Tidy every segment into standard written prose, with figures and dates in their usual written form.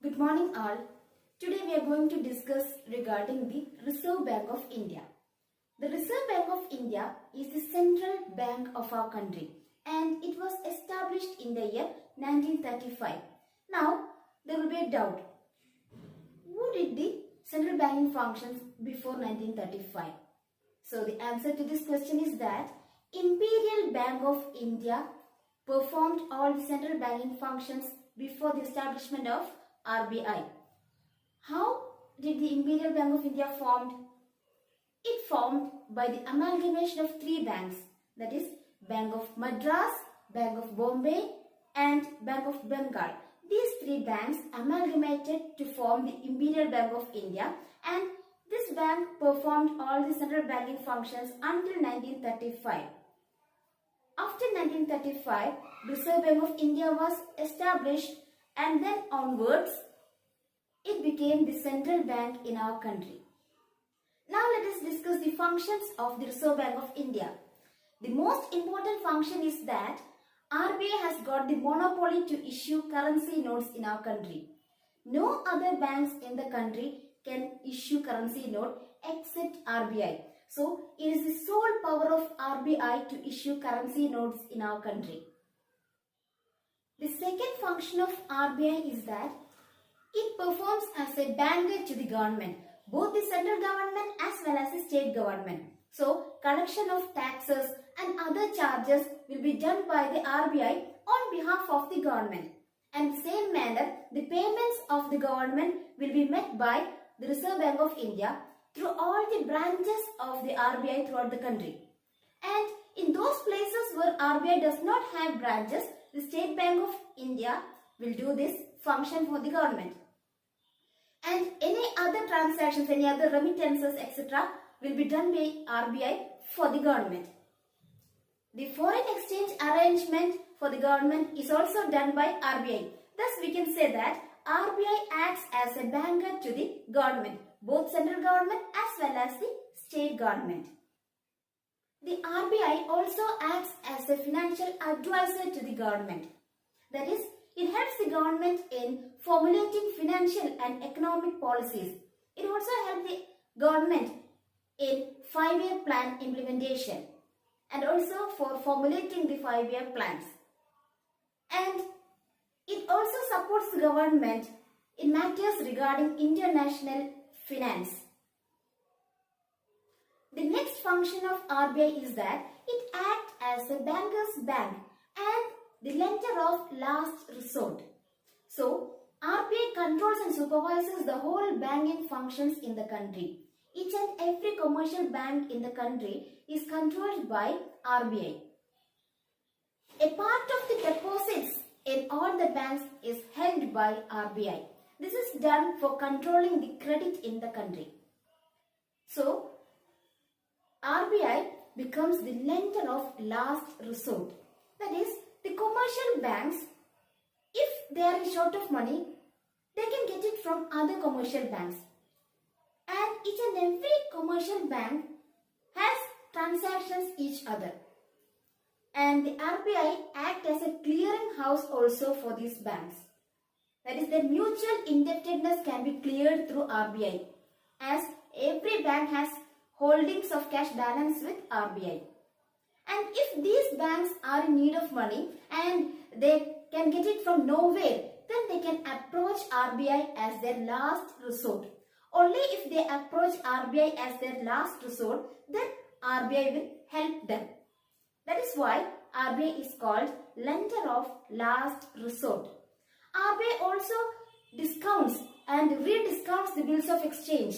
Good morning all. Today we are going to discuss regarding the Reserve Bank of India. The Reserve Bank of India is the central bank of our country and it was established in the year 1935. Now there will be a doubt. Who did the central banking functions before 1935? So the answer to this question is that Imperial Bank of India performed all the central banking functions before the establishment of RBI. How did the Imperial Bank of India formed? It formed by the amalgamation of three banks, that is Bank of Madras, Bank of Bombay and Bank of Bengal. These three banks amalgamated to form the Imperial Bank of India, and this bank performed all the central banking functions until 1935. After 1935, Reserve Bank of India was established, and then onwards it became the central bank in our country. Now let us discuss the functions of the Reserve Bank of India. The most important function is that RBI has got the monopoly to issue currency notes in our country. No other banks in the country can issue currency note except RBI. So it is the sole power of RBI to issue currency notes in our country. The second function of RBI is that it performs as a banker to the government, both the central government as well as the state government. So, collection of taxes and other charges will be done by the RBI on behalf of the government. And the same manner, the payments of the government will be met by the Reserve Bank of India through all the branches of the RBI throughout the country. And in those places where RBI does not have branches, the State Bank of India will do this function for the government. And any other transactions, any other remittances, etc. will be done by RBI for the government. The foreign exchange arrangement for the government is also done by RBI. Thus, we can say that RBI acts as a banker to the government, both central government as well as the state government. The RBI also acts as a financial advisor to the government. That is, it helps the government in formulating financial and economic policies. It also helps the government in 5-year plan implementation and also for formulating the 5-year plans. And it also supports the government in matters regarding international finance. The next function of RBI is that it acts as a banker's bank and the lender of last resort. So, RBI controls and supervises the whole banking functions in the country. Each and every commercial bank in the country is controlled by RBI. A part of the deposits in all the banks is held by RBI. This is done for controlling the credit in the country. So, RBI becomes the lender of last resort. That is, the commercial banks, if they are short of money, they can get it from other commercial banks. And each and every commercial bank has transactions each other. And the RBI acts as a clearing house also for these banks. That is, their mutual indebtedness can be cleared through RBI, as every bank has holdings of cash balance with RBI. And if these banks are in need of money and they can get it from nowhere, then they can approach RBI as their last resort. Only if they approach RBI as their last resort, then RBI will help them. That is why RBI is called lender of last resort. RBI also discounts and rediscounts the bills of exchange,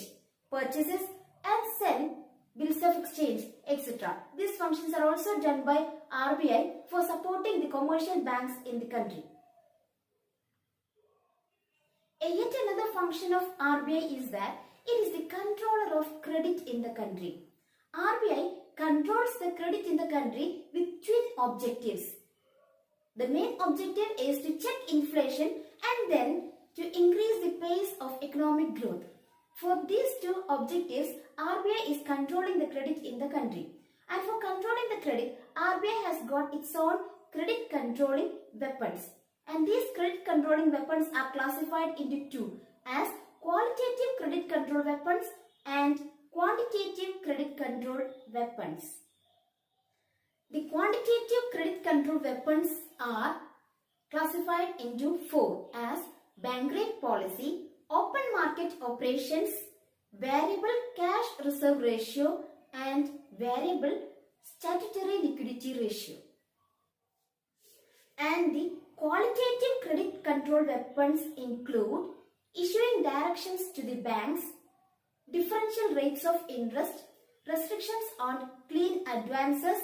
purchases and sell bills of exchange, etc. These functions are also done by RBI for supporting the commercial banks in the country. Yet another function of RBI is that it is the controller of credit in the country. RBI controls the credit in the country with twin objectives. The main objective is to check inflation and then to increase the pace of economic growth. For these two objectives, RBI is controlling the credit in the country. And for controlling the credit, RBI has got its own credit controlling weapons. And these credit controlling weapons are classified into two as qualitative credit control weapons and quantitative credit control weapons. The quantitative credit control weapons are classified into four as bank rate policy, open market operations, variable cash reserve ratio and variable statutory liquidity ratio. And the qualitative credit control weapons include issuing directions to the banks, differential rates of interest, restrictions on clean advances,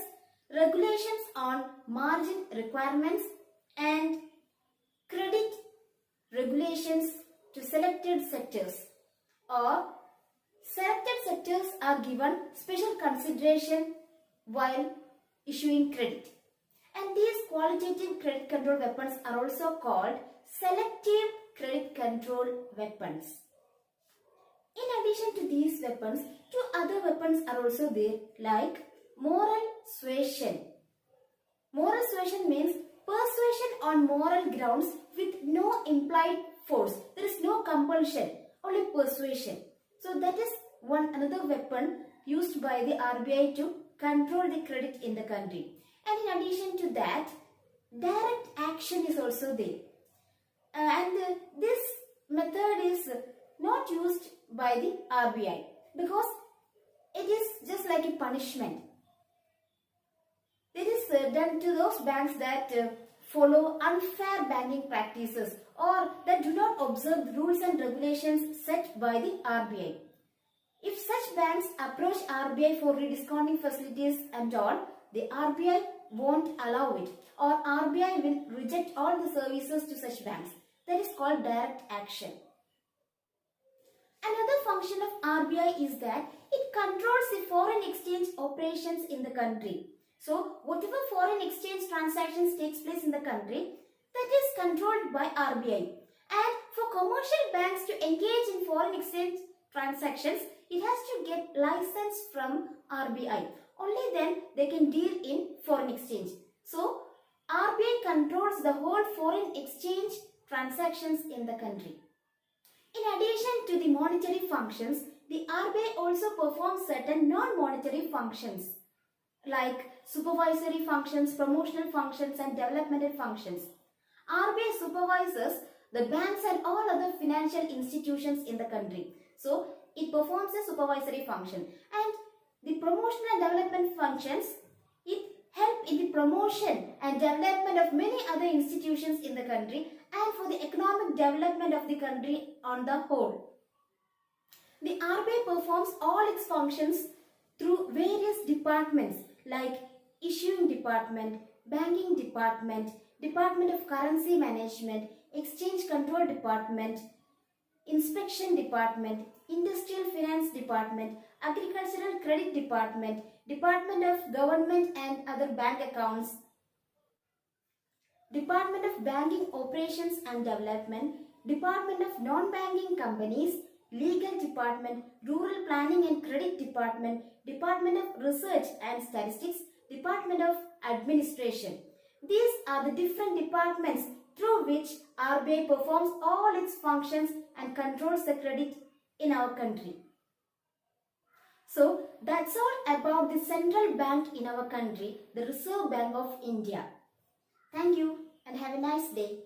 regulations on margin requirements and credit regulations to selected sectors, or selected sectors are given special consideration while issuing credit. And these qualitative credit control weapons are also called selective credit control weapons. In addition to these weapons, two other weapons are also there, like moral suasion. Moral suasion means persuasion on moral grounds with no implied force. There is no compulsion, only persuasion. So that is another weapon used by the RBI to control the credit in the country. And in addition to that, direct action is also there. This method is not used by the RBI because it is just like a punishment. It is done to those banks that follow unfair banking practices or that do not observe the rules and regulations set by the RBI. If such banks approach RBI for rediscounting facilities and all, the RBI won't allow it, or RBI will reject all the services to such banks. That is called direct action. Another function of RBI is that it controls the foreign exchange operations in the country. So, whatever foreign exchange transactions takes place in the country, that is controlled by RBI. And for commercial banks to engage in foreign exchange transactions, it has to get license from RBI. Only then they can deal in foreign exchange. So, RBI controls the whole foreign exchange transactions in the country. In addition to the monetary functions, the RBI also performs certain non-monetary functions like supervisory functions, promotional functions and developmental functions. RBI supervises the banks and all other financial institutions in the country. So, it performs a supervisory function. And the promotion and development functions, it helps in the promotion and development of many other institutions in the country and for the economic development of the country on the whole. The RBI performs all its functions through various departments like issuing department, banking department, department of currency management, exchange control department, inspection department, industrial finance department, agricultural credit department, department of government and other bank accounts, department of banking operations and development, department of non-banking companies, legal department, rural planning and credit department, department of research and statistics, department of administration. These are the different departments through which RBI performs all its functions and controls the credit in our country. So that's all about the central bank in our country, the Reserve Bank of India. Thank you and have a nice day.